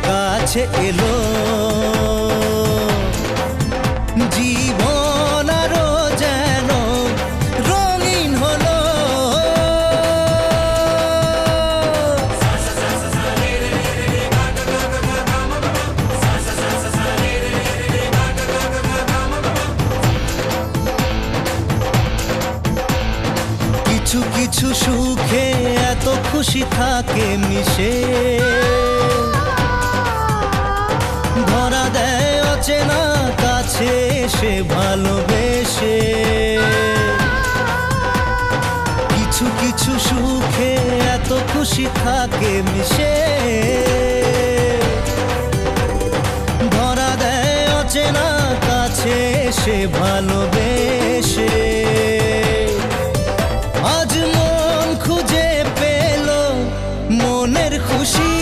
কাছে এলো। জীবন আরো যেন রঙিন হলো। কিছু কিছু সুখে এত খুশি থাকে মিশে, ধরা দেয় অচেনা কাছে এসে ভালোবেসে। কিছু কিছু সুখে এত খুশি থাকে মিশে, ধরা দেয় অচেনা কাছে এসে ভালোবেসে। আজ মন খুঁজে পেল মনের খুশি,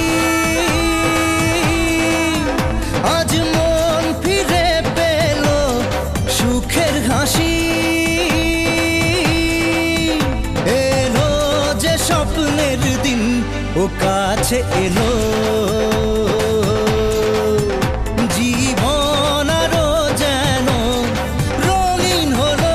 আজ মন ফিরে পেল সুখের হাসি। এলো যে স্বপ্নের দিন, ও কাছে এলো। জীবন আরো যেন রঙিন হলো।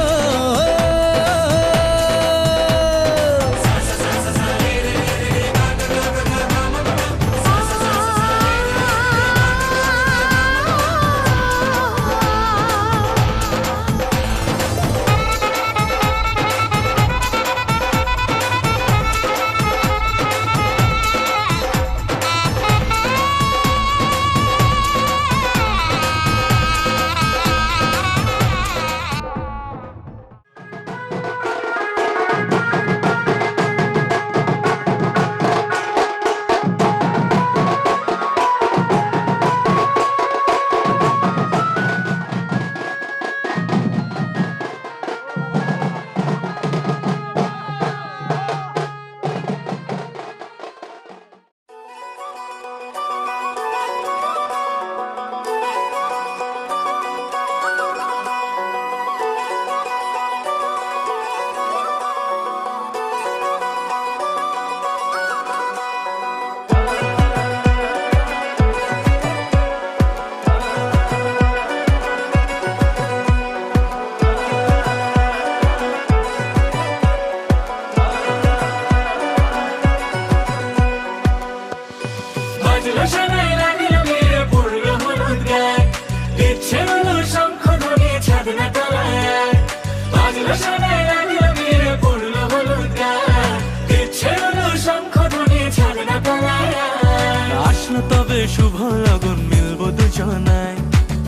আসলো তবে শুভ লগন, মিলবো দুজনায়।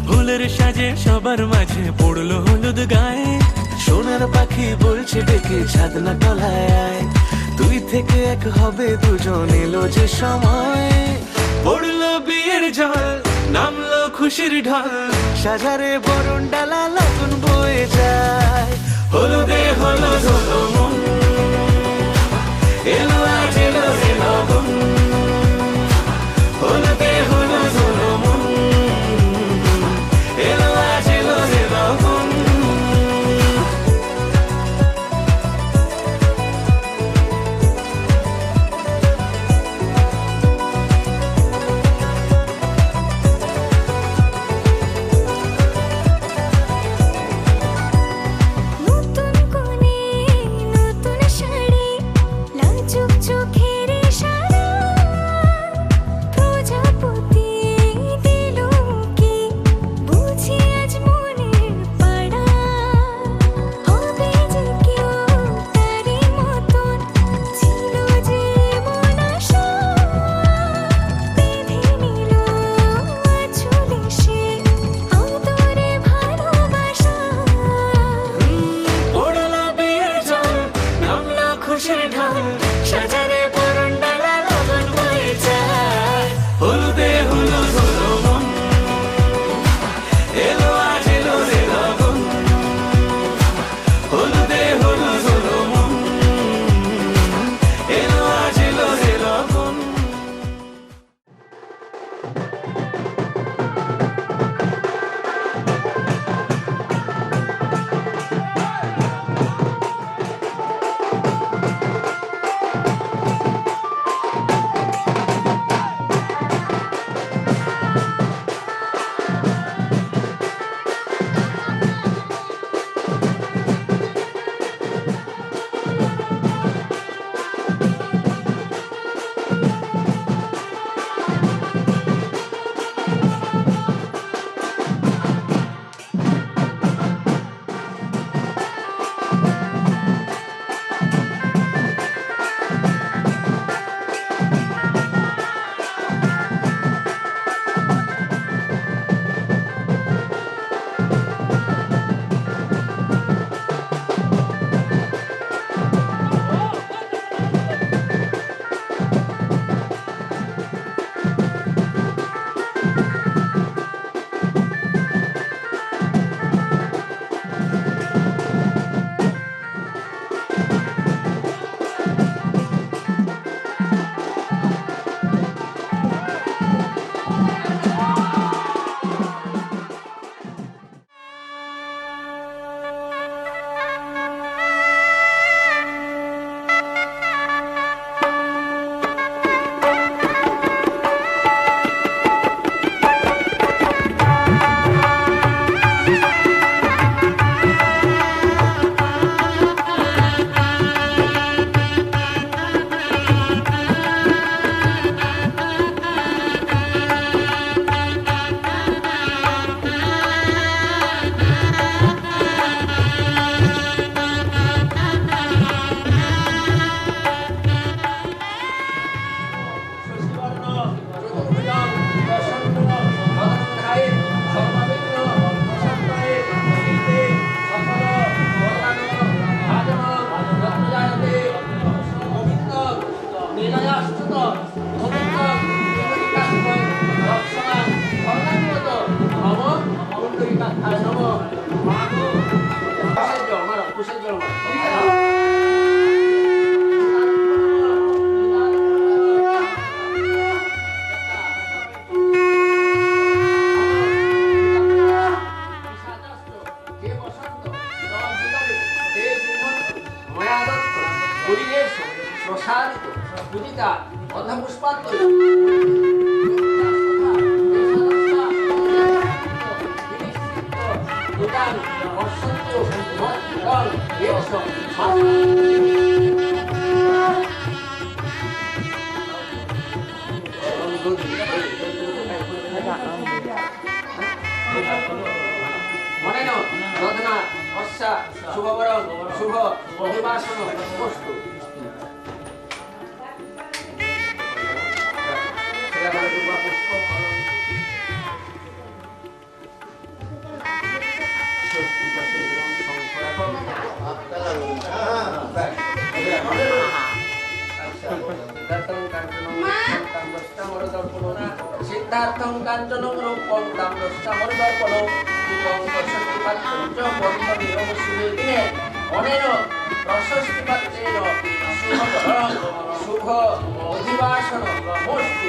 ফুলের সাজে সবার মাঝে পড়লো হলুদ গায়ে। সোনার পাখি বলছে ডেকে ছাদনা তলায়, দুই থেকে এক হবে দুজন। এলো যে সময়, পড়লো বিয়ের জল, নামলো খুশির ঢল। সাজারে বরণ ডালা লগন বয়ে যায়, হলুদে হলুদ হলো মন। এলো আজ এলো রে লগন, হলুদে হলুদ হলো মন। এলো আজ এলো রে লগন। নতুন কোণে নতুন শাড়ি, লাজুক প্রসারিত পূজিতা অর্ধপুষ্পান্তর মনে ন রত্না অশ্বা শুভবরণ শুভ অধিবাসন বস্তু সিদ্ধার্থং কাঞ্চনং রূপং দাম্রশ্যামর দর্পণং রূপং প্রশস্তিপাত্রং চ বন্ধনিরং সুবেদিনে অনেন প্রশস্তিপাত্রেণ শুভবরং শুভ অধিবাসন বস্তু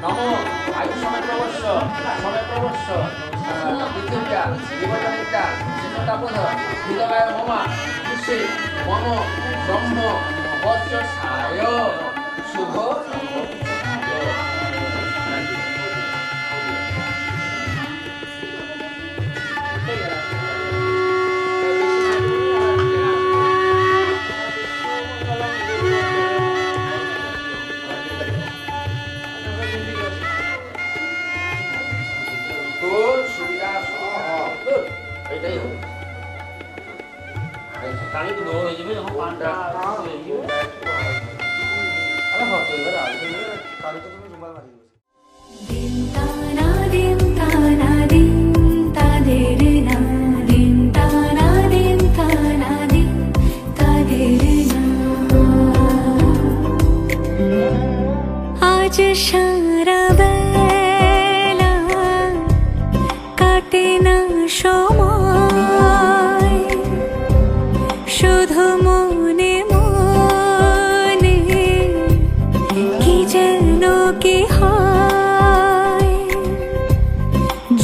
নমো আয়ু সময় প্রবশ্য পৃথিবীটা জীবজনিতা চিন্তাবোধ হৃদয় মমা খুশি মম ব্রহ্ম বজ্রসায় শুভ এটাই হবে কানে তো হয়ে যাবে যখন পানটা আরে হতো এবার আসবে কানে তো তুমি রুমাল মারি দিন তানা দিন তানা দিন তাদের না দিন তানা দিন তানা দিন তাদের না আজ সারা বেলা কাটে না সময় শুধু মনে মনে কি যেন কি হয়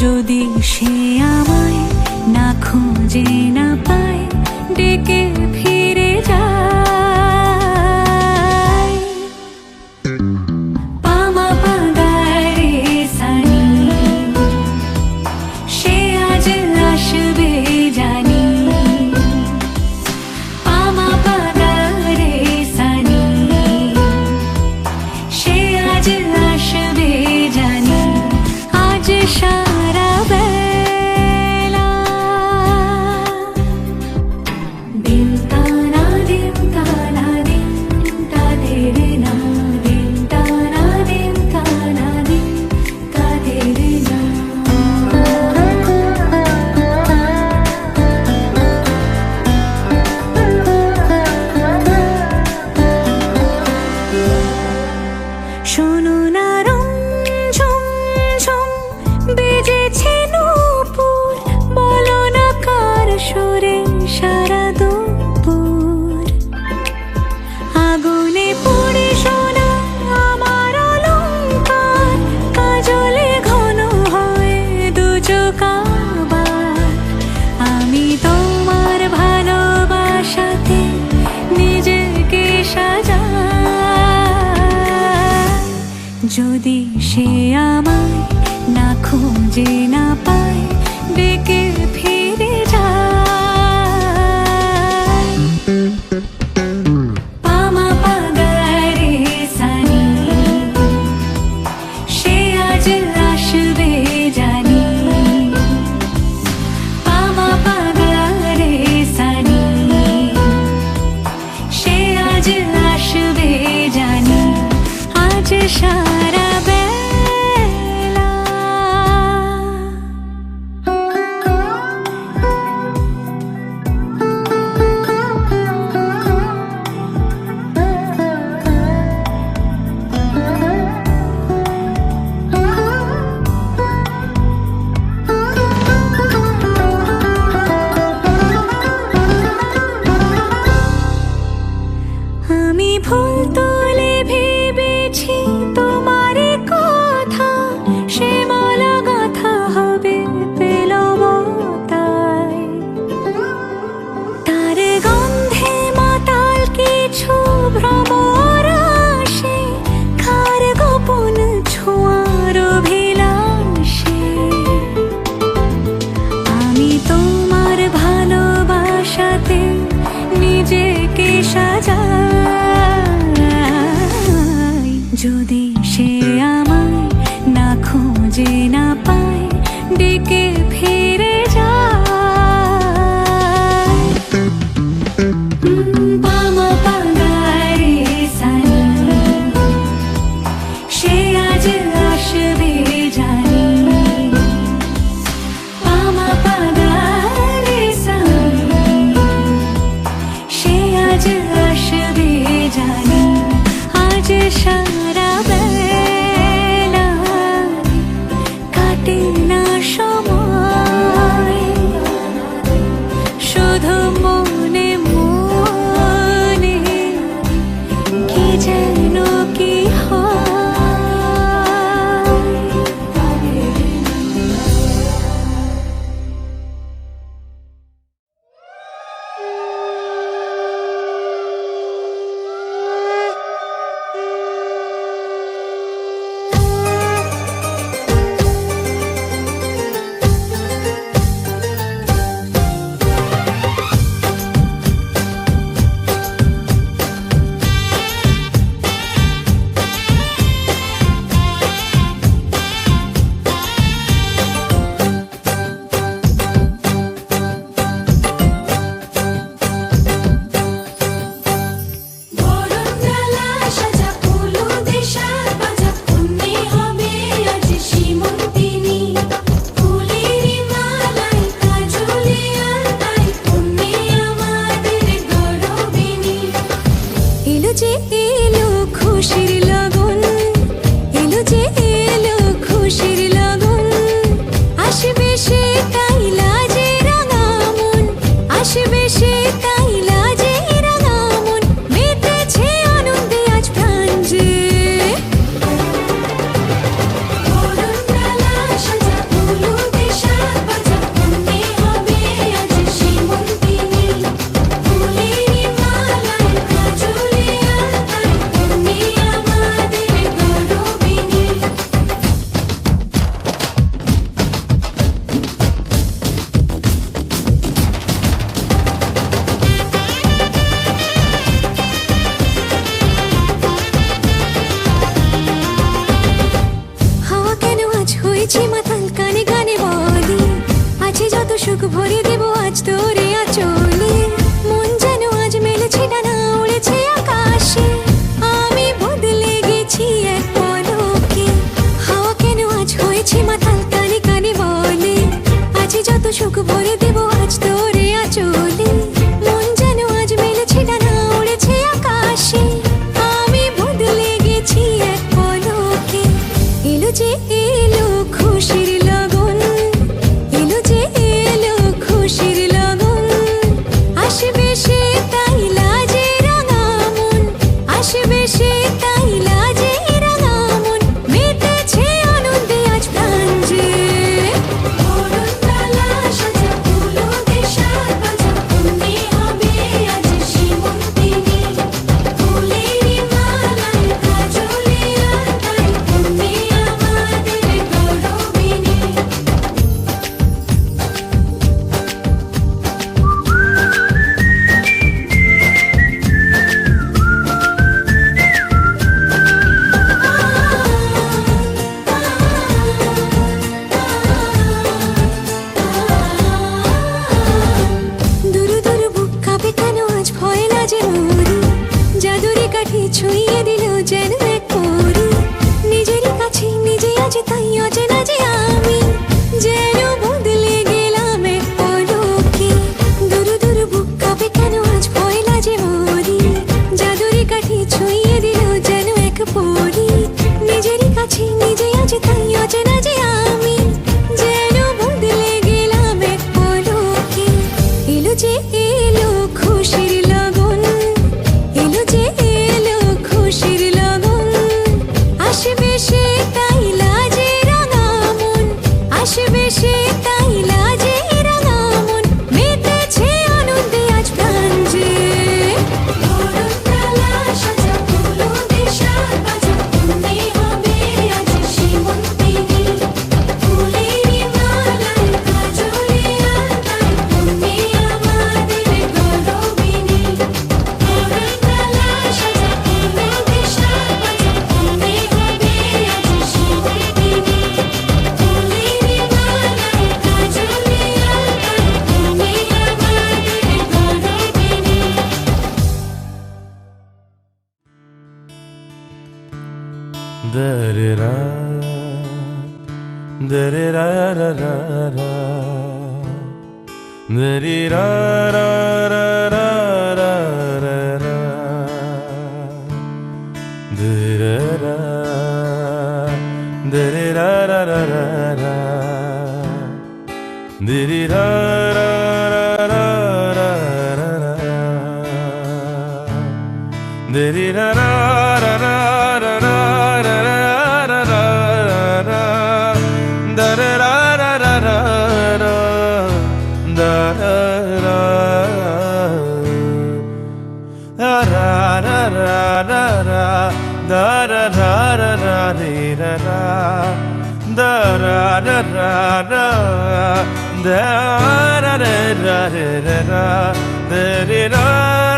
যদি সে আমায় না খুঁজে না পায় ডেকে ফিরে যায় পামা পাগারে সানি সে আজ আসবে জানি পামা পাগারে সানি সে আজ আসবে জানি আজ সারা বেলা দিন তানা দিন তানা দিন তাদের না দিন তানা দিন তানা দিন তাদের না শোনো না রঞ্ঝম ঝম বেজেছে নূপুর বলো না কার সুরে সারা দুপুর আগুনে পড়ে শোনা আমার অলংকার কাজলে ঘন হয় দু চোখ আবার আমি তোমার ভালোবাসাতে নিজেকে সাজাই যদি সে আমায় না খুঁজে না পায় ডেকে ফিরে যায় পামা পাগারে সানি সে আজ আসবে জানি সুখ ভরে দেব আজ তোরে আঁচলে মন যেন আজ মেলেছে ডানা উড়েছে আকাশে আমি বদলে গেছি এক পলকে এলো যে এলো খুশির লগন এলো যে এলো খুশির লগন আসবে সে তাই লাজে রাঙা মন আসবে সে তাই লাজে রাঙা মন মেতেছে আনন্দে আজ প্রাণ যে বরণডালা সাজা ফুলো দেশার বাজা তুমি হবে আজ সীমন্তিনী ফুলেরই মালায় কাজলে আলতায় তুমি আমাদের গৌরবিনী দুরু দুরু বুক কাঁপে কেন আজ ভয় লাজে মরি জাদুরে কাঠি ছুঁয়ে দিল যেন এক পরি নিজেরই কাছে নিজে আছে তাই অচেনা যে আমি যেন বদলে গেলাম এক পলকে দুরু দুরু বুক কাঁপে কেন আজ ভয় লাজে মরি জাদুরে কাঠি ছুঁয়ে দিল যেন এক পরি নিজেরই কাছে নিজে আছে তাই অচেনা যে আমি যেন বদলে গেলাম এক পলকে এলো যে এলো খুশির লগন এলো যে এলো খুশির লগন আসবে সে তাই লাজে রাঙা মন আসবে সে তাই লাজে রাঙা মন মেতেছে আনন্দে আজ প্রাণ যে বরণডালা সাজা ফুলো দেশার বাজা তুমি হবে আজ সীমন্তিনী ফুলেরই মালায় কাজলে আলতায় তুমি আমাদের গৌরবিনী বরণডালা সাজা ফুলো দেশার বাজা তুমি হবে আজ সীমন্তিনী ফুলেরই মালায় কাজলে আলতায় তুমি আমাদের গৌরবিনী Da-da, da-da-da-da-da. Da-dee-da-da-da-da-da-da. Da-da-da. Da-dee-da-da-da-da-da. Dee-dee-da-da-da-da-da.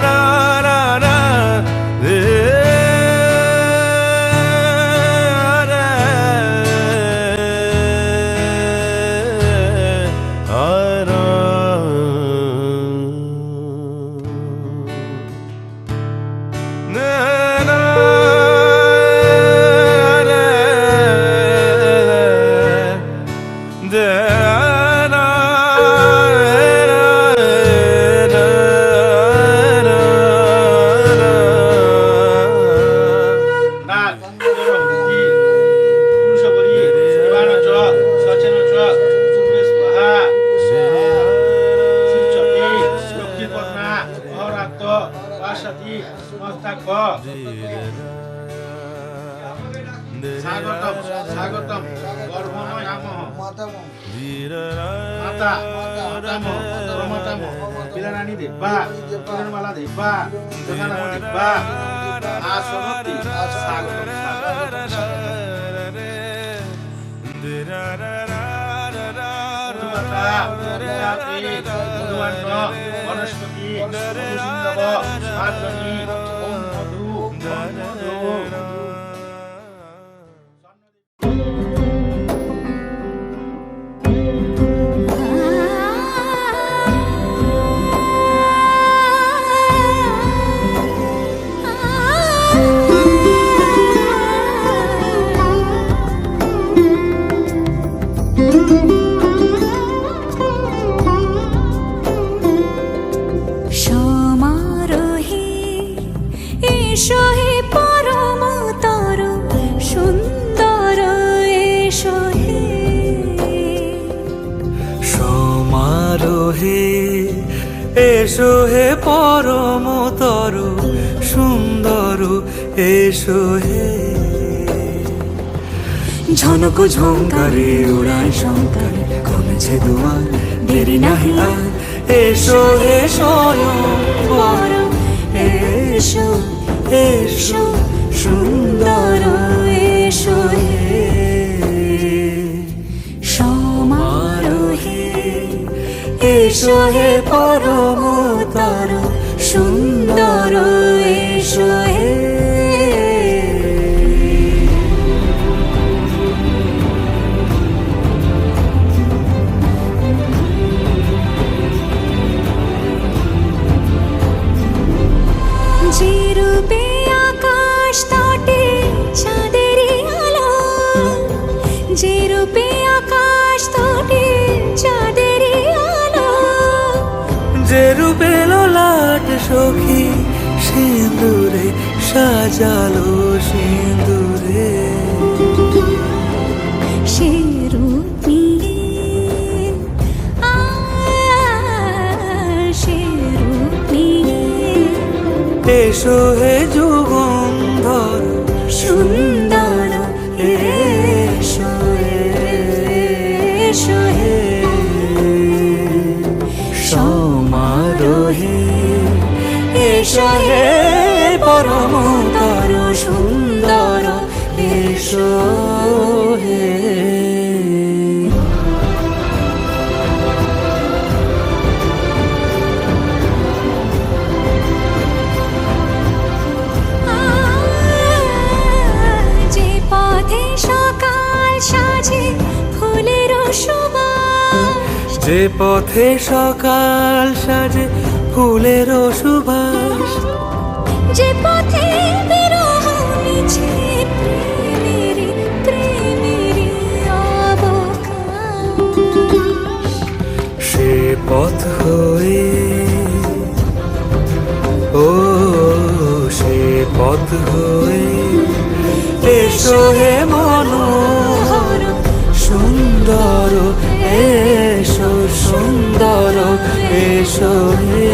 স্বাগতম স্বাগতম গর্ভময় আমহ মাতা মাতাম প্রমতাম বিলারানী দেবা কিরণমালা দেবা জগন্নাথ দেবা আসনতি স্বাগতম বনস্পতি সিন্ধব মাধবী ওম মধু হে এসো হে পরমতর সুন্দর এসো হে ঝনক ঝঙ্কারে উড়ায় শঙ্কারে কমেছে দুয়ার দেরি নাহি আর এসো হে স্বয়ং বর এসো এসো সুন্দর এসো হে সমারোহে এসো হে পরমতর সুন্দর এসো হে যে রূপে আকাশ তটে চাঁদেরই আলো, যে রূপে আকাশ তটে চাঁদেরই আলো, যে রূপে ললাট সখী সিঁদুরে সাজালো সিঁদুরে সে রূপ নিয়ে সে রূপ নিয়ে এসো হে যুগন্ধর সুন্দর এসো এসো হে সমারোহে এসো হে পরমতর সুন্দর এসো হে যে পথে সকাল সাজে ফুলের সুবাস, যে পথে সকাল সাজে ফুলের সুবাস যে পথে বিরহ মিছে প্রেমের প্রেমের অবকাশ, সে পথ হয়ে ও সে পথ হয়ে এসো হে মনোহর সুন্দর এসো সুন্দর এসো হে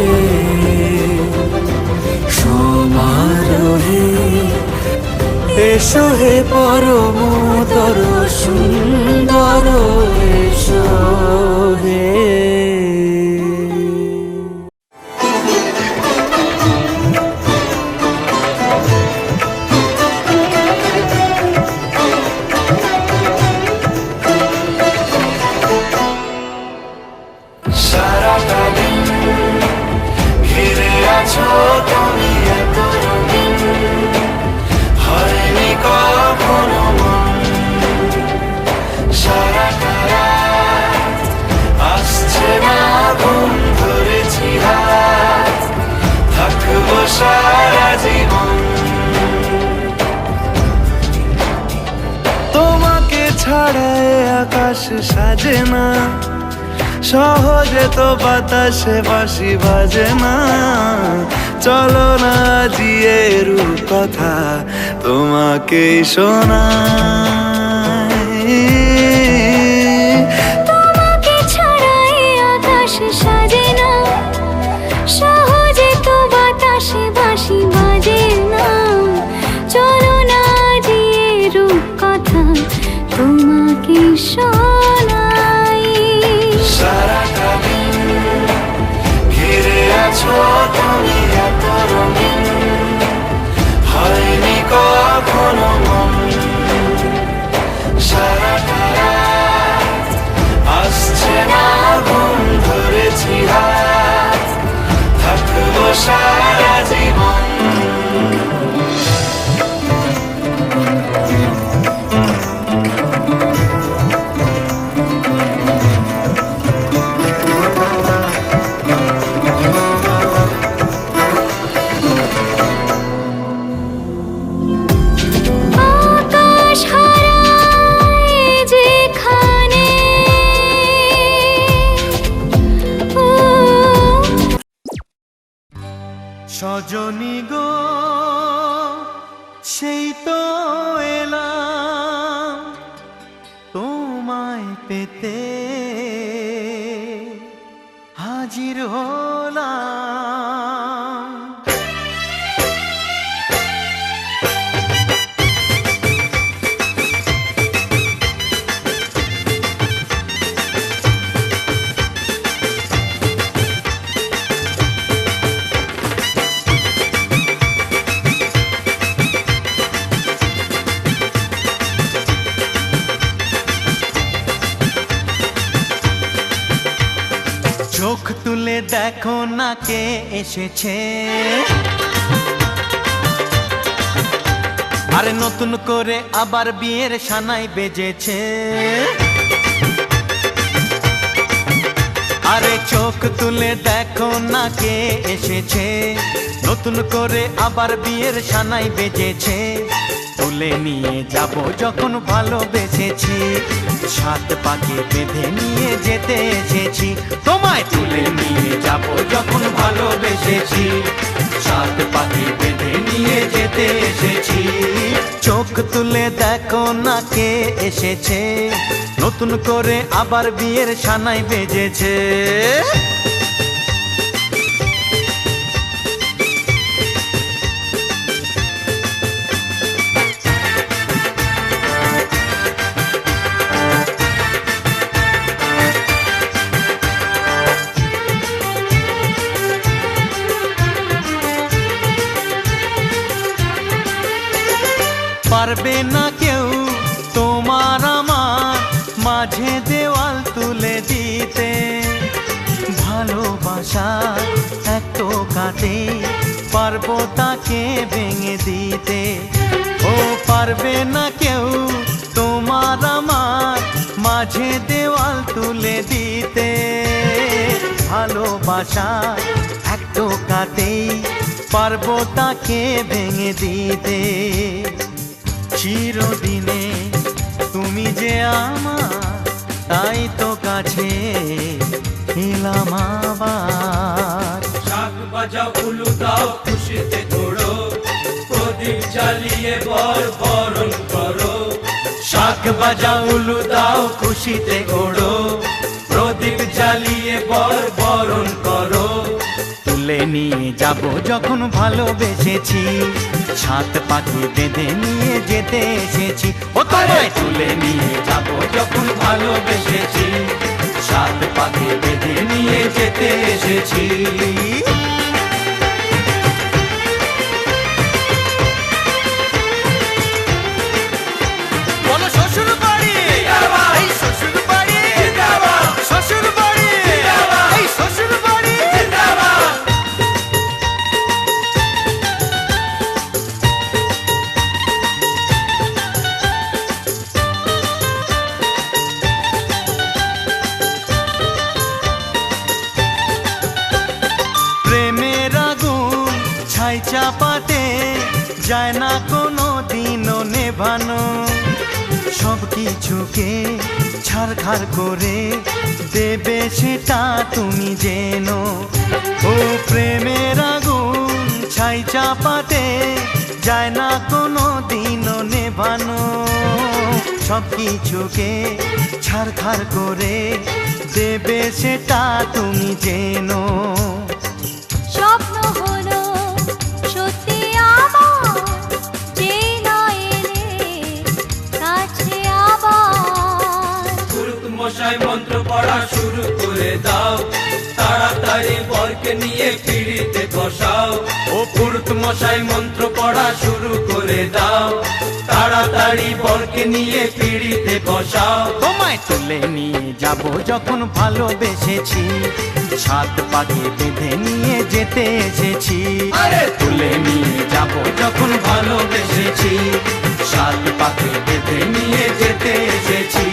সমারোহে এসো হে পরমতর সুন্দর এসো হে সারাটা দিন ঘিরে আছো তুমি এত রঙিন হয়নি কখনো মন সারাটা রাত আসছে না ঘুম ধরেছি হাত থাকবো সারা জীবন তোমাকে ছাড়া এ আকাশ সাজে না সহজে তো বাতাসে বাঁশি বাজে না চলো না জিয়ে রূপ কথা তোমাকে শোনাই তোমাকে ছাড়া এই আকাশ সাজে না সহজে তো বাতাসে বাঁশি বাজে না চলো না দিয়ে রূপ কথা তোমাকে শোনাই সারাটা দিন ঘিরে আছো তুমি এত রঙিন হয়নি কখনো মন সারাটা রাত আসছে না ঘুম ধরেছি হাত থাকবো সারা জীবন আকাশ হারায় যেখানে ও সজনী গো সেই তো এলাম তোমায় পেতে হাজির হলাম। চোখ তুলে দেখো না কে এসেছে, আরে নতুন করে আবার বিয়ের সানাই বেজেছে। আরে চোখ তুলে দেখো না কে এসেছে, নতুন করে আবার বিয়ের সানাই বেজেছে। তুলে নিয়ে যাব যখন ভালোবেসেছি, সাত পাকে বেঁধে নিয়ে যেতে এসেছি। তোমায় তুলে নিয়ে যাব যখন ভালোবেসেছি, সাত পাকে বেঁধে নিয়ে যেতে এসেছি। চোখ তুলে দেখো না কে এসেছে, নতুন করে আবার বিয়ের সানাই বেজেছে। পারবে না কেউ তোমার আমার মাঝে দেওয়াল তুলে দিতে, ভালোবাসা এক টোকাতে পারবো তাকে ভেঙে দিতে। ও পারবে না কেউ তোমার আমার মাঝে দেওয়াল তুলে দিতে, ভালোবাসা এক টোকাতেই পারবো তাকে ভেঙে দিতে। চিরদিনে তুমি যে আমার, তাই তো কাছে এলাম আবার। শাক বাজাও উলু দাও খুশিতে ঘোড়ো, প্রদীপ জ্বালিয়ে বর বরণ করো। শাক বাজাও উলু দাও খুশিতে ওড়ো, প্রদীপ জ্বালিয়ে বর বরণ করো। তুলে নিয়ে যাব যখন ভালোবেসেছি, সাত পাখি বেঁধে নিয়ে যেতে এসেছি। ও তোমায় তুলে নিয়ে যাব যখন ভালোবেসেছি, সাত পাখি বেঁধে নিয়ে যেতে এসেছি। বলো শ্বশুর বাড়ি, এই শ্বশুর বাড়ি, শ্বশুর বাড়ি, এই শ্বশুর বাড়ি। প্রেমের আগুন ছাই চাপাতে যায় না কোনো দিনও নেভানো, সব কিছুকে ছারখার করে দেবে সেটা তুমি জেনো। ও প্রেমের আগুন ছাই চাপাতে যায় না কোনো দিনও নেভানো, সব কিছুকে ছারখার করে দেবে সেটা তুমি জেনো। স্বপ্ন হলো সত্যি আমার, যে না এলে কাছে আবার। পুরুত মশাই মন্ত্র পড়া শুরু করে দাও, তাড়াতাড়ি বরকে নিয়ে পিড়িতে বসাও। ও পুরুত মশাই মন্ত্র পড়া শুরু করে দাও, তাড়াতাড়ি বরকে নিয়ে পিড়িতে বসাও। তোমায় তুলে নিয়ে যাব যখন ভালোবেসেছি, সাত পাকে বেঁধে নিয়ে যেতে এসেছি। আরে তুলে নিয়ে যাব যখন ভালোবেসেছি, সাত পাকে বেঁধে নিয়ে যেতে এসেছি।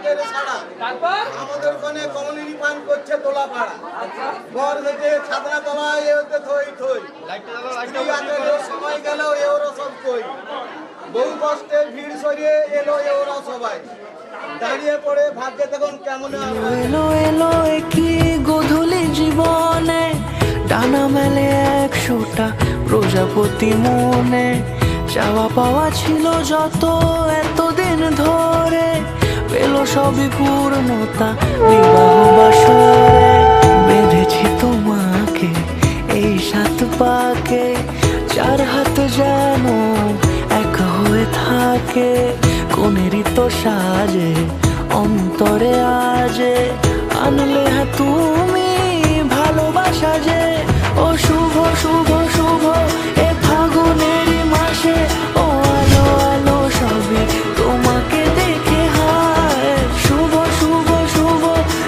কেড়ে ছাড়া। আমাদের ওখানে কমিউনিটি ফান্ড করছে তোলা পাড়া ঘর থেকে ছাদনা তলায় এ হতে থই থই স্ত্রী আছে, সময় গেল এওরা সব কই বহু কষ্টে ভিড় সরিয়ে এলো এওরা সবাই দাঁড়িয়ে পড়ে ভাগ্যে তখন কেমন এলো এলো কি গোধূলি জীবনে ডানা মেলে 100টা প্রজাপতি মনে চাওয়া পাওয়া ছিল যত এতদিন ধরে পেল সবই পূর্ণতা বিবাহ বাসরে বেঁধেছি তোমাকে এই 7 পাকে 4 হাত যেন এক হয়ে থাকে কোনেরই তো সাজে অন্তরে আজে আনলে তুমি ভালোবাসা যে ও শুভ শুভ শুভ এ ফাগুনের মাসে ও আলো আলো সবই তোমাকে দেখে হায় শুভ শুভ শুভ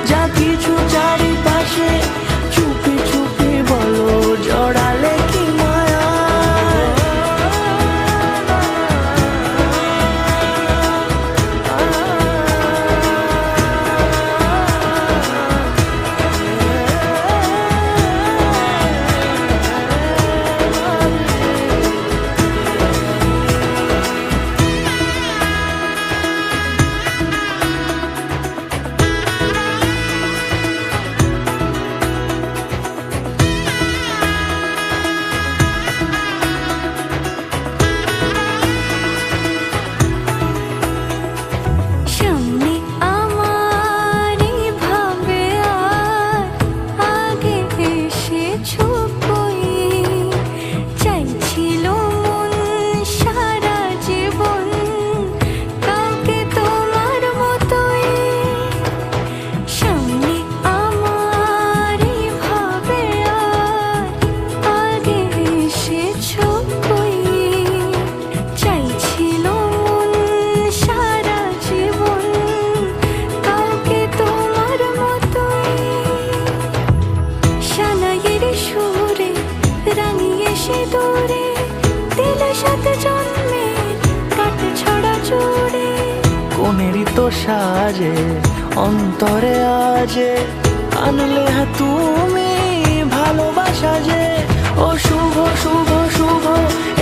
যা কিছু চারিপাশে চুপি চুপি বলো জড়ালে কি মায়া সামনে আমার ভাবে আর আগে এসেছো কই চাইছিল মন সারা জীবন কাউকে তোমার মতোই সামনে আমার ভাবে আর আগে এসেছো কই চাইছিল মন সারা জীবন কাউকে তোমার মতোই সানাইয়ের সুরে রাঙিয়ে সে দূরে দিল 7 জন্মের কাট ছড়া জুড়ে কোনেরই তো সাজে অন্তরে আজে আনলে তুমি ভালোবাসা যে ও শুভ শুভ শুভ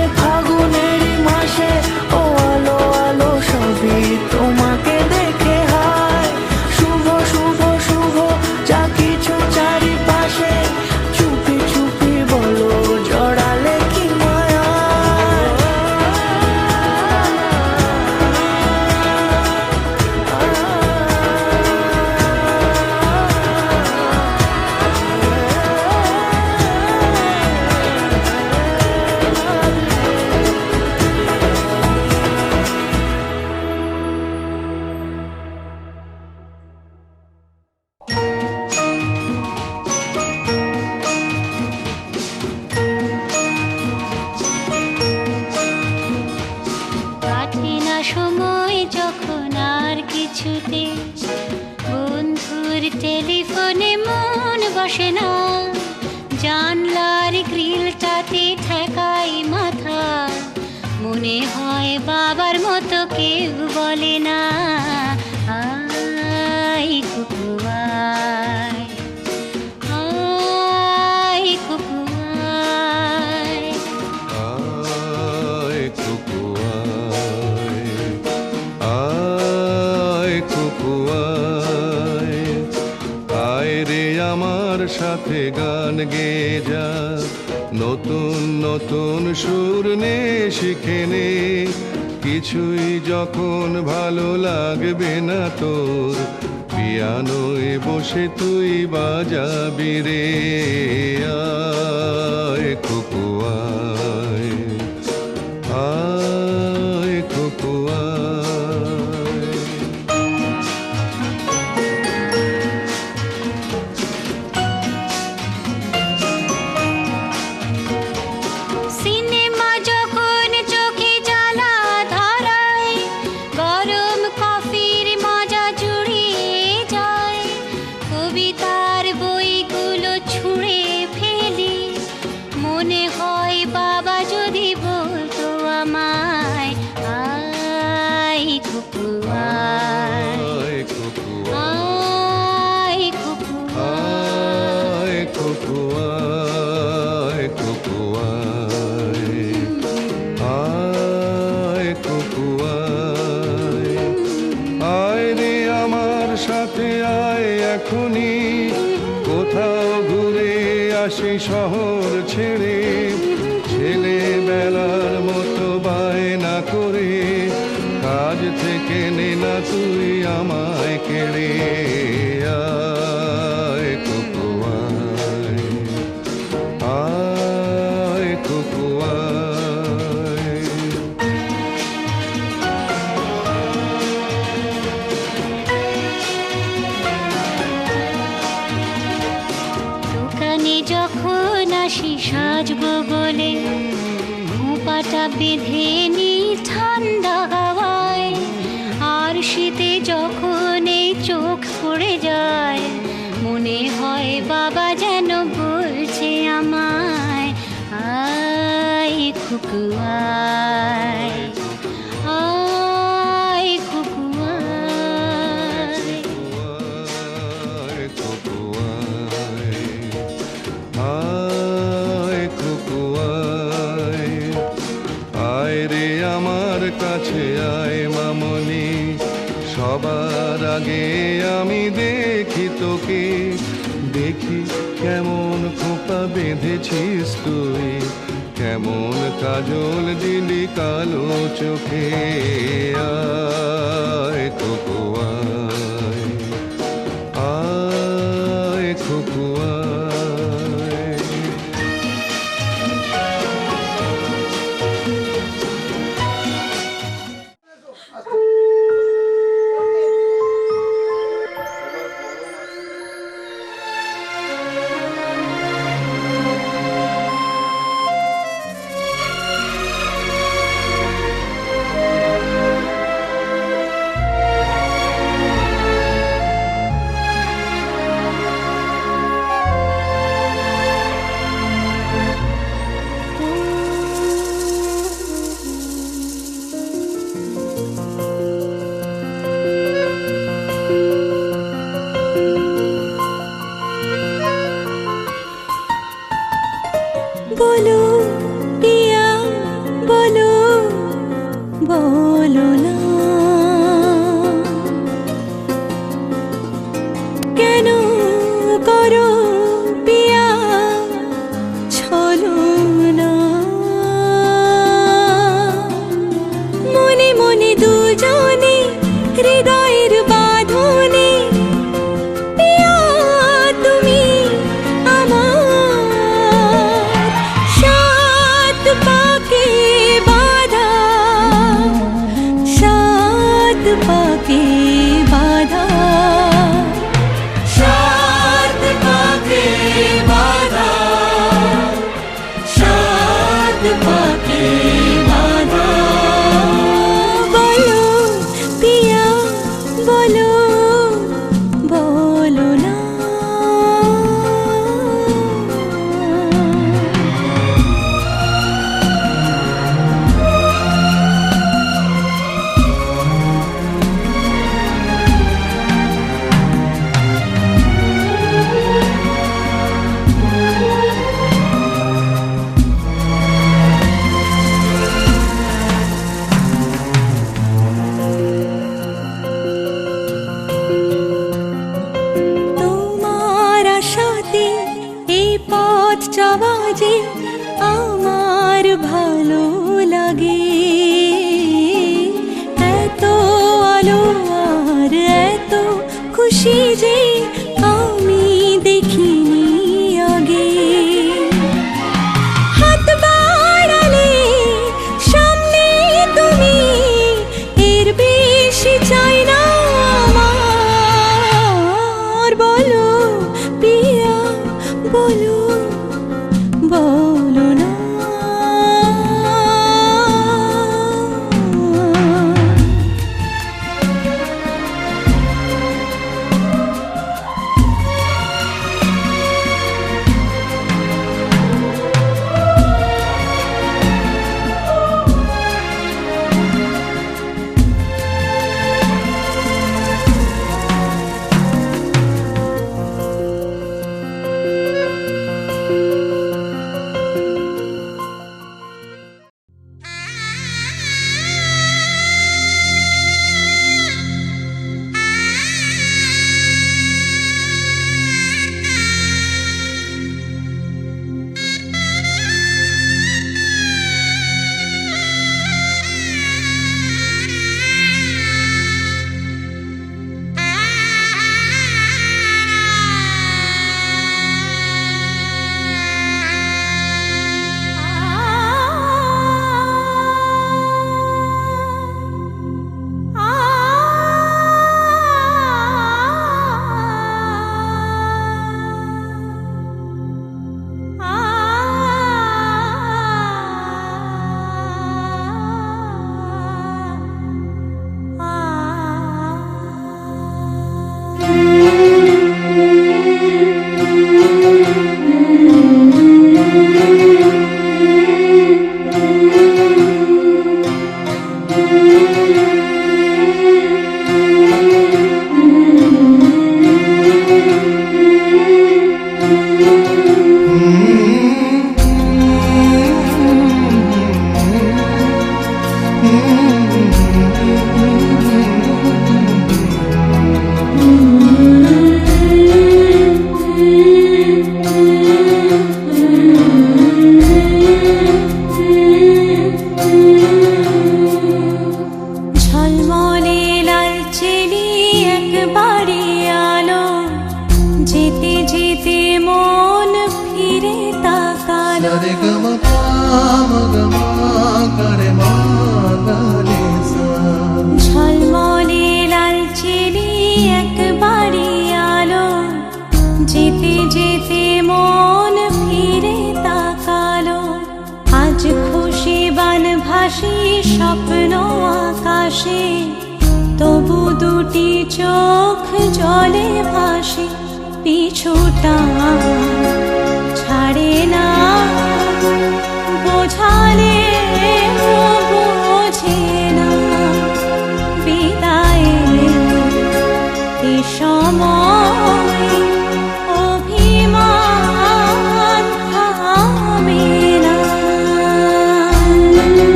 এ ফাগুনের মাসে ও আলো আলো সবই তোমাকে দেখে হায় শুভ শুভ শুভ যা কিছু চারিপাশে চুপি চুপি বলো জড়ালে কি মায়া কাটে না সময় যখন আর কিছুতে বন্ধুর টেলিফোনে মন বসে না জানলার গ্রিলটাতে ঠেকাই মাথা মনে হয় বাবার মতো কেউ বলে না আয় কুকু আয় আয় কুকু আয় আয় কুকু আয়, আয় কুকু আয়, আয় রে আমার সাথে গান গেয়ে যা নতুন নতুন সুর নে শিখে নে কিছুই যখন ভালো লাগবে না তোর পিয়ানোয় বসে তুই বাজাবি রে আয় কুকু আয়, আয় কুকু আয়। সিনেমা যখন চোখে জ্বালা ধরায় গরম কফির মজা জুড়িয়ে যায় কবিতার বইগুলো ছুঁড়ে ফেলি মনে হয় বাবা যদি সাথে আয় এখনই, কোথাও ঘুরে আসি শহর ছেড়ে। ছেলেবেলার মতো বায়না করে কাজ থেকে নে না তুই আমায় কেড়ে। আয় কোকো আয়, আয় কোকো আয়। দোকানে যখন আসি সাজবো বলে, খোঁপাটা বেঁধে নি ঠান্ডা হাওয়ায়। আর শীতে যখন এই চোখ পড়ে যায়, মনে হয় বাবা যেন বলছে আমায়, আয় খুকু আয়, আয় খুকু আয়। আয় কোকো আয়, আয় কোকো আয়। আয় রে আমার কাছে আয় মামনি, সবার আগে আমি দেখি তোকে। দেখি কেমন খোপা বেঁধেছিস তুই, কেমন কাজল দিলি কালো চোখে। আয় কোকো আয়, আয় কোকো আয়। বলো পিয়া বলো, বলো না কেন করো পিয়া ছলনা। মনে মনে দুজনে হৃদয়ের বাঁধনে, পিয়া তুমি আমার সাত পাকে বাঁধা, সাত পাকে বাঁধা, সাত পাকে বাঁধা, সাত পাকে বাঁধা। বলো পিয়া বলো, বলো না। তোমার আশাতে এই পথ চলা যে আমার ভালো লাগে। এত আলো আর এত খুশি যে আমি দেখিনি আগে। হাত বাড়ালে সামনে তুমি, এর বেশি চাই না আমার। বলো পিয়া বলো, বলো চোখ জলে ভাসে পিছুটা ছাড়ে না, বোঝালে বোঝে না বিদায়ের এ সময় অভিমান থামে না।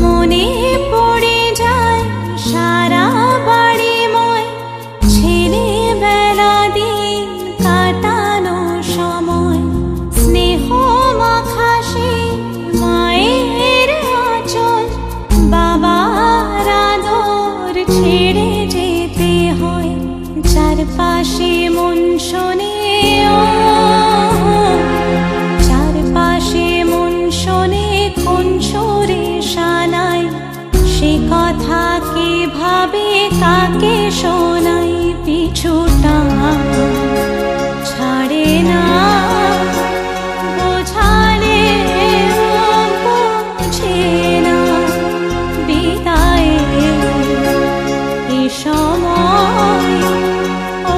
মনে পড়ে যায় সারা বাড়িময় ছেলেবেলা দিন কাটানো সময়, স্নেহ মাখা সেই মায়ের আঁচল, বাবার আদর ছেড়ে যেতে হয়। চারপাশে মন শোনে ও, চারপাশে মন শোনে কোন সুরে শানায়, সে কথা কে ভাবে কাকে শোনাই, পিছুটা ছাড়ে না, বোঝালে বোঝে না বিদায়ের এ সময়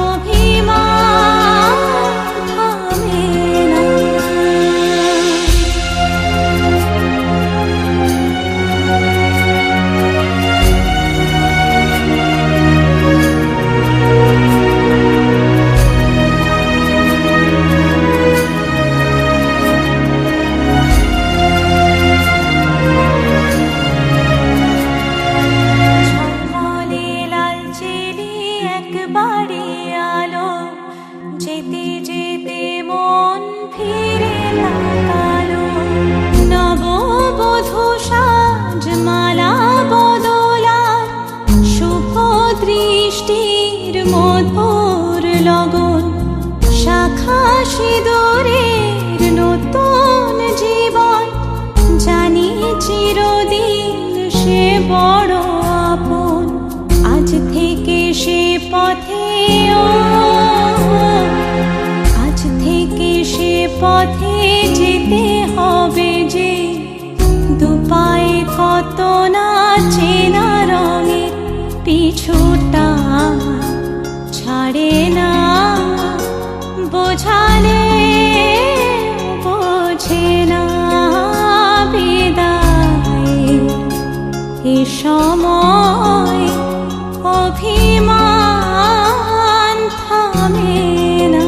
অভিমান থামে না। ঝলমলে লালচেরি একবারে আলো, যেতে যেতে মন ফিরে তাকালো। নববধূ সাজ মালা বদলার শুভ দৃষ্টির মধুর লগন, শাখা সিঁদুরের নতুন জীবন, জানি চিরদিন সে বড় আপন। আজ থেকে সে পথে ও, আজ থেকে সে পথে যেতে হবে যে, দুপায়ে কত না চেনা রঙের, পিছুটা ছাড়ে না, বোঝালে বোঝে না বিদায়ের এ সময় অভিমান থামে না।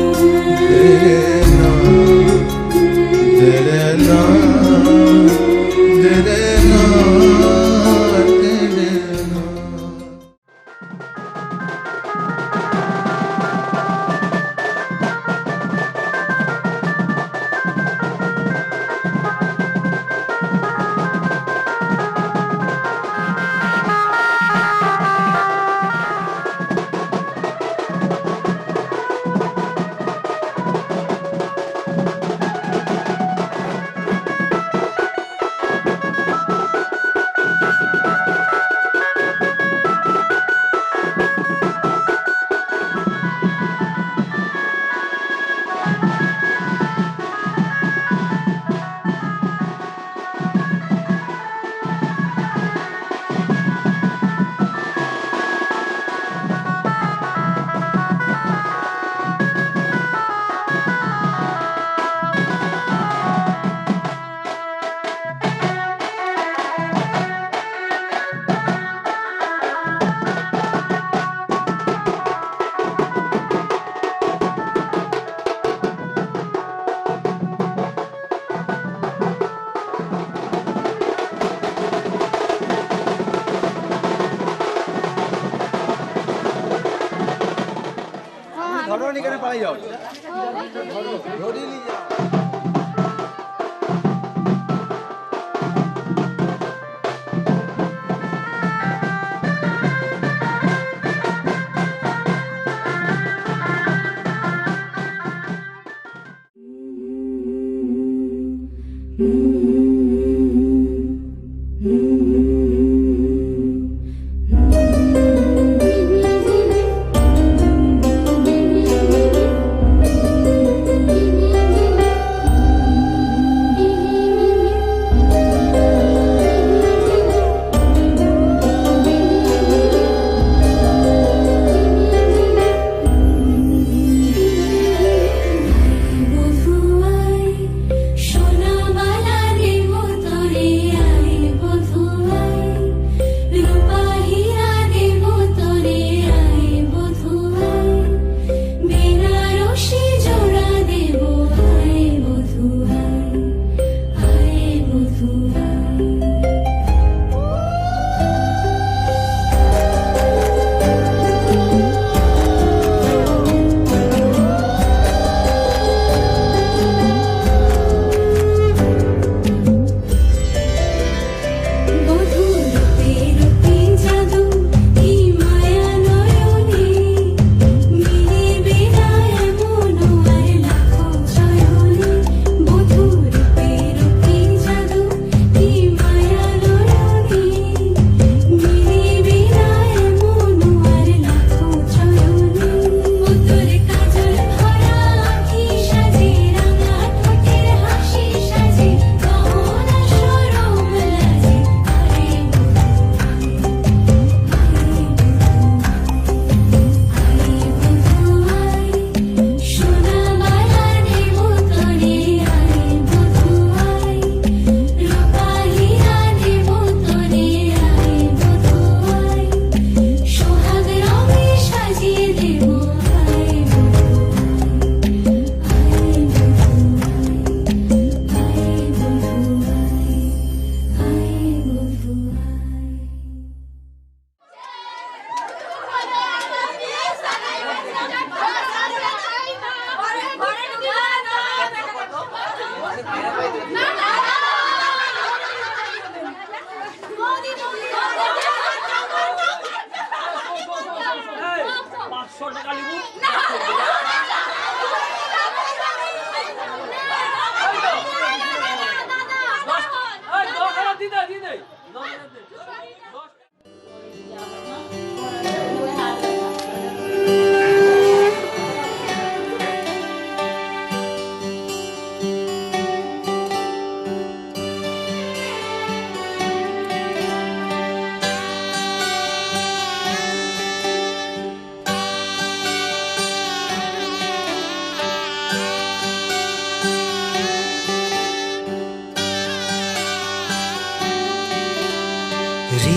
ধরো নি কেন পালাই যাও, ধরিলি যাও। Mm-hmm.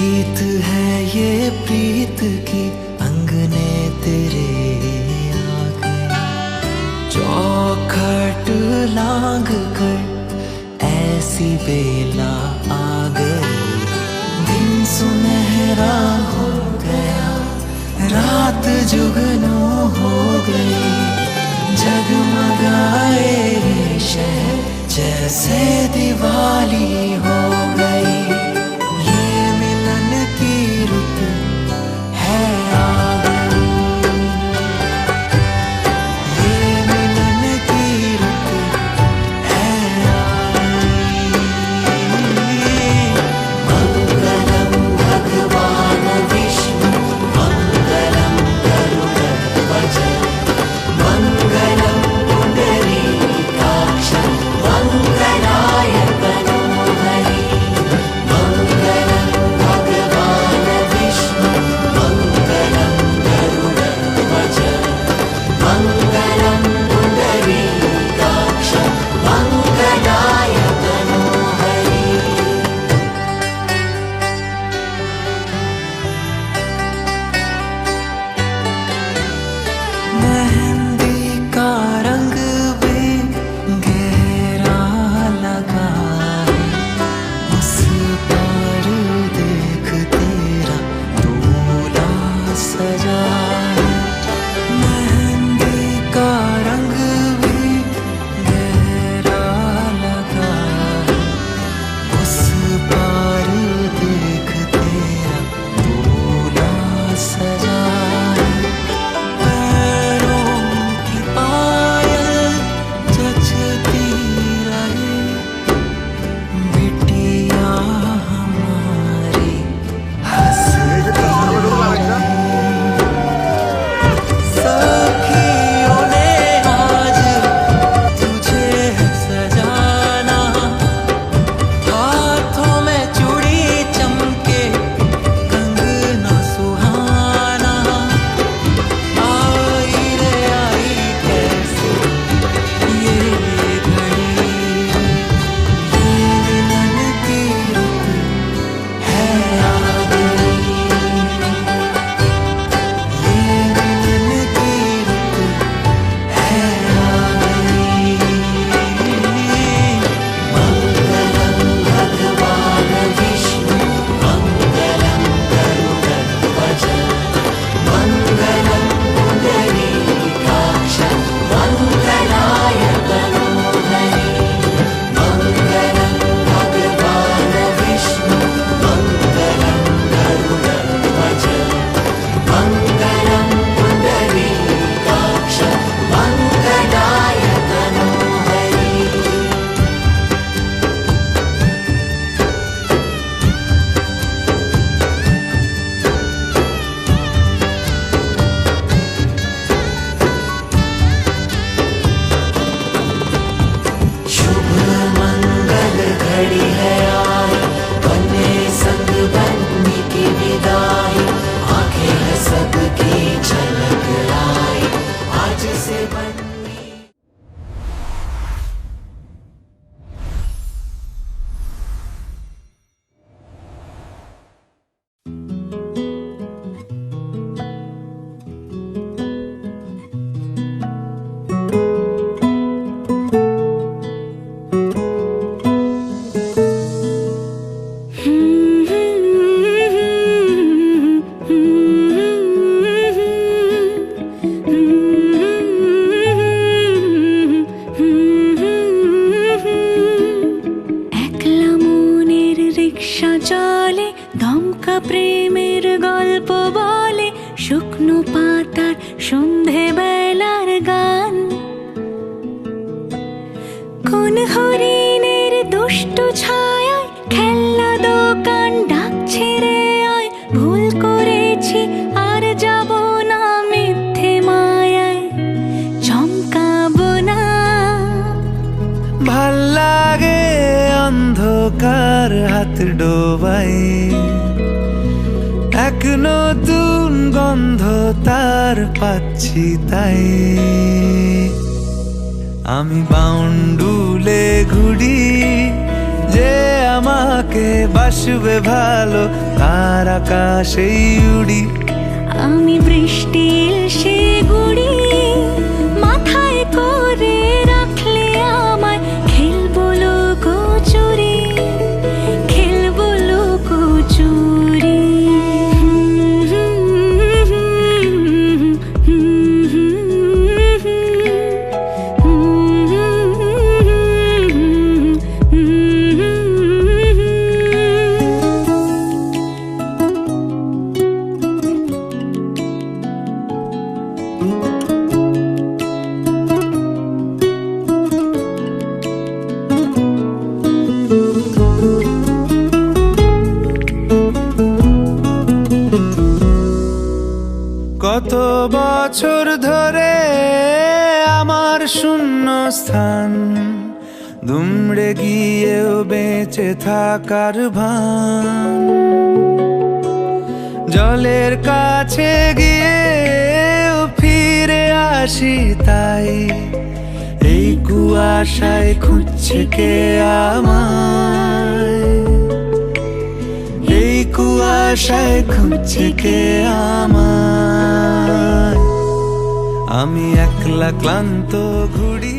प्रीत है ये प्रीत की अंगने तेरे आ गई, चौखट लांग कर ऐसी बेला आ गई। दिन सुनहरा हो गया, रात जुगनू हो गई, जगमगाए ये शहर जैसे दिवाली हो गई। ये मिलन की रुत है आ गई, ये मिलन की रुत है आ गई। मंगलम भगवान विष्णु मंगलम गरुड़ध्वज मंगलम पुंडरीकाक्ष मंगलाय तनोहरि। मंगलम भगवान विष्णु मंगलम गरुड़ध्वज मंगलम पुंडरीकाक्ष मंगलाय तनोहरि। मेहंदी का रंग भी गहरा लगा है, उस पर देख तेरा दूल्हा सजा है। मेहंदी का रंग भी गहरा लगा है, उस पर देख तेरा दूल्हा सजा है। पैरों की पायल जचती रहे, बिटिया हमारी हंसती रहे। सखियों ने आज तुझे है सजाना, हाथों में चूड़ी चमके कंगना सुहाना। आई रे आई कैसे ये घड़ी, ये मिलन की रुत है आ गई, ये मिलन की रुत है आ गई। मंगलम भगवान विष्णु मंगलम गरुड़ध्वज मंगलम पुंडरीकाक्ष मंगलाय तनोहरि। मंगलम भगवान विष्णु मंगलम गरुड़ध्वज मंगलम पुंडरीकाक्ष मंगलाय तनोहरि। शुभ मंगल घड़ी है आई, बने संग बनने की विदाई। आंखें है सबकी झलक आई, आज से बन्नी। একলা মনের রিক্সা চলে, দমকা প্রেমের গল্প বলে, শুকনো পাতার সন্ধে বেলার গান। কোন হরিণের দুষ্টু ছায়ায় খেলনা দোকান ডাকছে রে আয়। ভুল করেছি আর যাব না মিথ্যে মায়ায়, চমকাবো না। ভাল লাগে অন্ধকার হাত ডোবাই, এক নতুন গন্ধ তার পাচ্ছি তাই। আমি বাউন্ডুলে ঘুরি, যে আমাকে বাসবে ভালো তার আকাশেই উড়ি। আমি বৃষ্টির সে গুড়ি মাথায় করে রাখলে আমায় খেলবো লুকোচুরি, খেলবো লুকোচুরি। কত বছর ধরে আমার শূন্য স্থান, দুমড়ে গিয়েও বেঁচে থাকার ভান। জলের কাছে গিয়েও ফিরে আসি তাই, এই কুয়াশায় খুঁজছে কে আমায়, এই কুয়াশায় খুঁজছে কে আমায়। আমি একলা ক্লান্ত ঘুড়ি।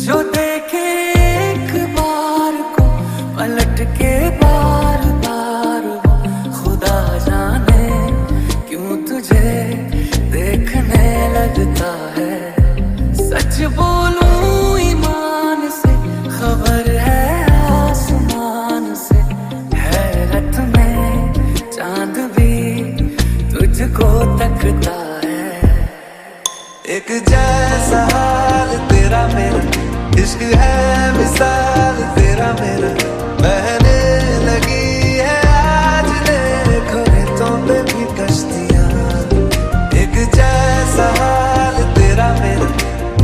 जो देखे एक बार को पलट के बार बार वो, खुदा जाने क्यों तुझे देखने लगता है। सच बोलूं ईमान से खबर है आसमान से, हैरत में चांद भी तुझको तकता है। एक जैसा हाल तेरा मेरा, इश्क है मिसाल तेरा मेरा, बहने लगी है आज देखो रेतों पे भी कश्तियां। एक जैसा हाल तेरा मेरा,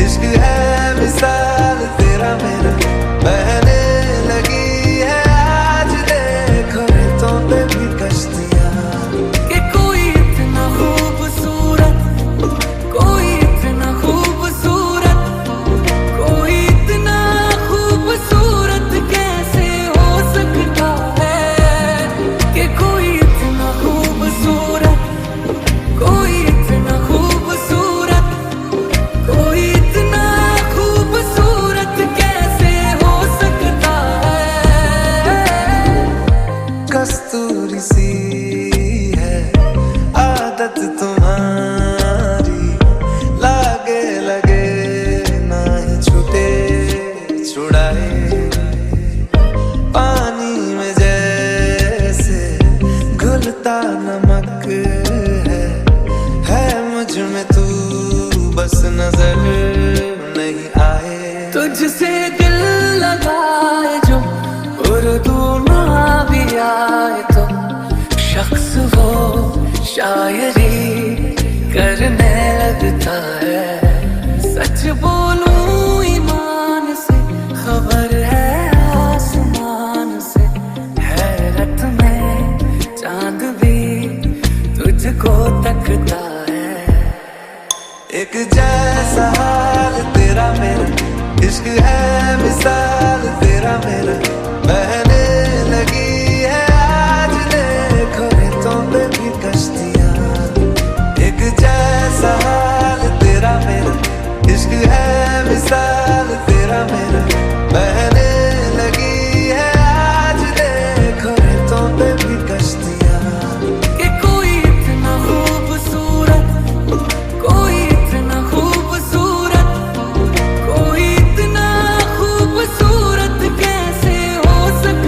इश्क है मिसाल तेरा मेरा, बहने लगी है आज देखो रेतों पे भी कश्तियां। कि कोई इतना खूबसूरत, कोई इतना खूबसूरत, कोई इतना खूबसूरत कैसे हो सकता है। कि कोई इतना खूबसूरत, कोई इतना खूबसूरत, कोई इतना खूबसूरत कैसे हो सकता है। कस्तूरी सी है आदत तुम्हारी, लागे लगे ना ही छूटे छुड़ाए, पानी में जैसे घुलता नमक है मुझ में तू, बस नजर नहीं आए। तुझसे दिल लगाए जो उर्दू ना भी आए तो, शख्स वो शायरी करने लगता है। सच बोलूं ईमान से खबर है आसमान से, हैरत में चांद भी तुझको तकता है। एक जैसा हाल तेरा मेरा, इश्क है मिसाल तेरा मेरा, बहने लगी है आज देखो रेतों पे भी कश्तियां। एक जैसा हाल तेरा मेरा, इश्क है मिसाल तेरा मेरा, बहने लगी है आज देखो रेतों पे भी कश्तियां। कि कोई इतना खूबसूरत, कोई इतना खूबसूरत, कोई इतना खूबसूरत कैसे हो सकता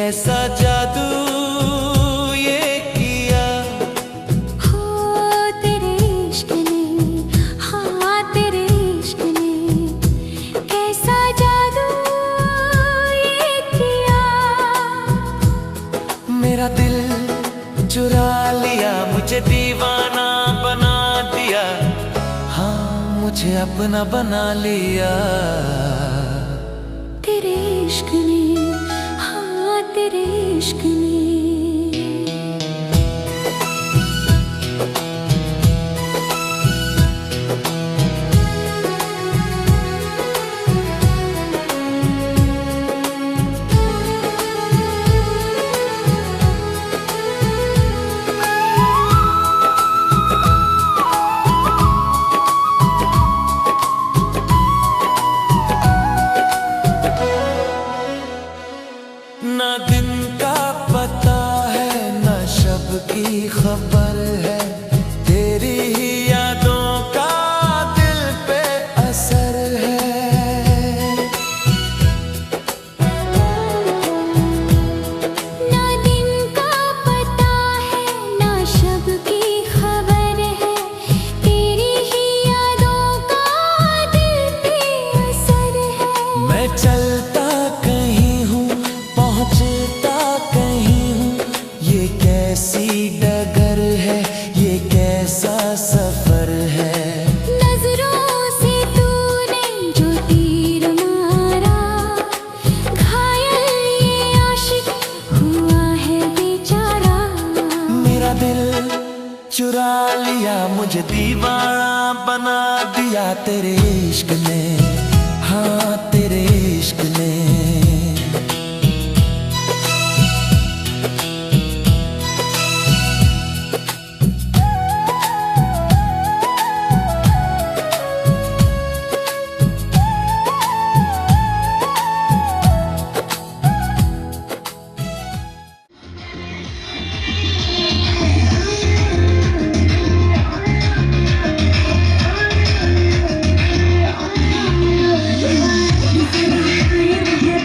कैसा जादू ये किया। हो तेरे इश्क ने, हाँ तेरे इश्क ने कैसा जादू ये किया। मेरा दिल चुरा लिया, मुझे दीवाना बना दिया, हाँ मुझे अपना बना लिया। तेरे इश्क ने, हाँ तेरे इश्क ने। ना दिन का पता है ना शब की खबर है, तेरी ही यादों का दिल पे असर है। ना दिन का पता है ना शब की खबर है, तेरी ही यादों का दिल पे असर है। मैं चलता कहीं हूँ पहुँचता कहीं हूँ, ये कैसी डगर है ये कैसा सफर है। नजरों से तूने जो तीर मारा, घायल ये आशिक हुआ है बेचारा। मेरा दिल चुरा लिया, मुझे दीवाना बना दिया तेरे इश्क ने, हाँ तेरे इश्क ने। Yeah.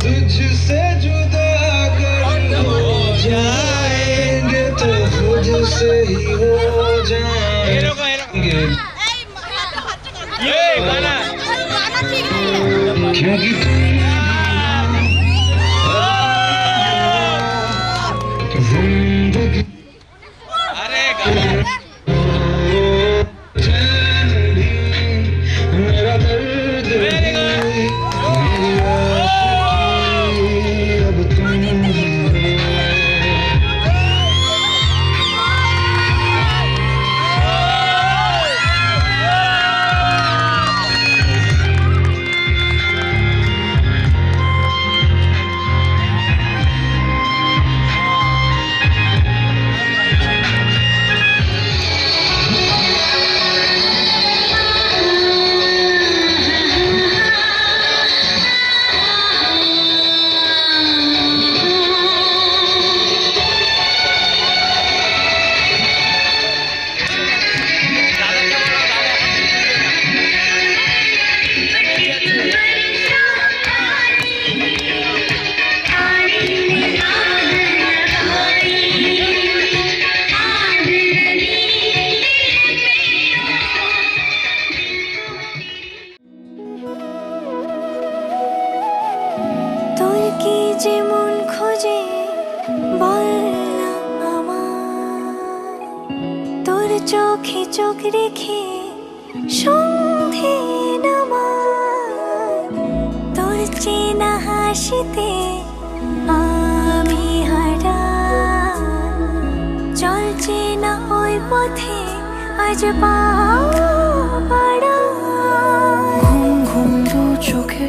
तुझसे जुदा अगर हो जाएंगे तो मुझसे ही हो जाएंगे क्योंकि जिंदगी मेरा दर्द मेरी आशिकी अब तुम তোর কি যে মন খোঁজে বল না আমায় তোর চোখে চোখ রেখে সন্ধে নামায় তোর চেনা হাসিতে আমি হারাই চল চেনা ওই পথে আজ পা বাড়াই ঘুম ঘুম দু চোখে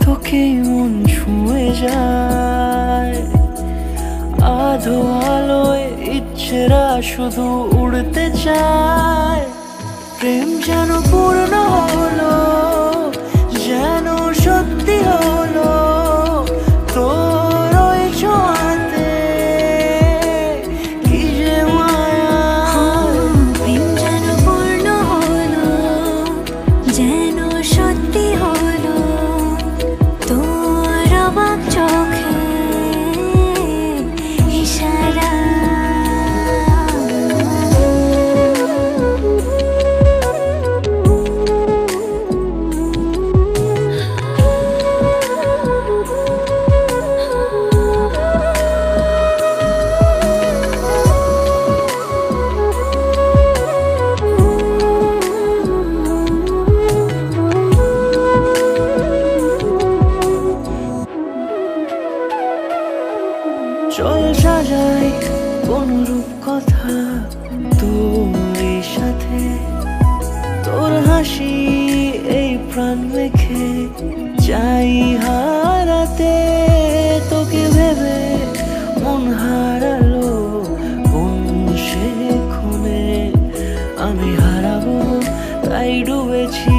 তোকে মন ছুঁয়ে যায় আধো আলোয় ইচ্ছেরা শুধু উড়তে চায় প্রেম যেন পূর্ণ হলো যেন সত্যি হলো তোর ওই ছোঁয়াতে কি যে মায়া প্রেম যেন পূর্ণ হলো যেন সত্যি হলো তোর অবাক চোখে ইশারা চল সাজাই কোন রূপ কথা তোর সাথে তোর হাসি এই প্রাণ রেখে চাই হারাতে তোকে ভেবে মন হারালো কোন সে খুনে আমি হারাবো তাই ডুবেছি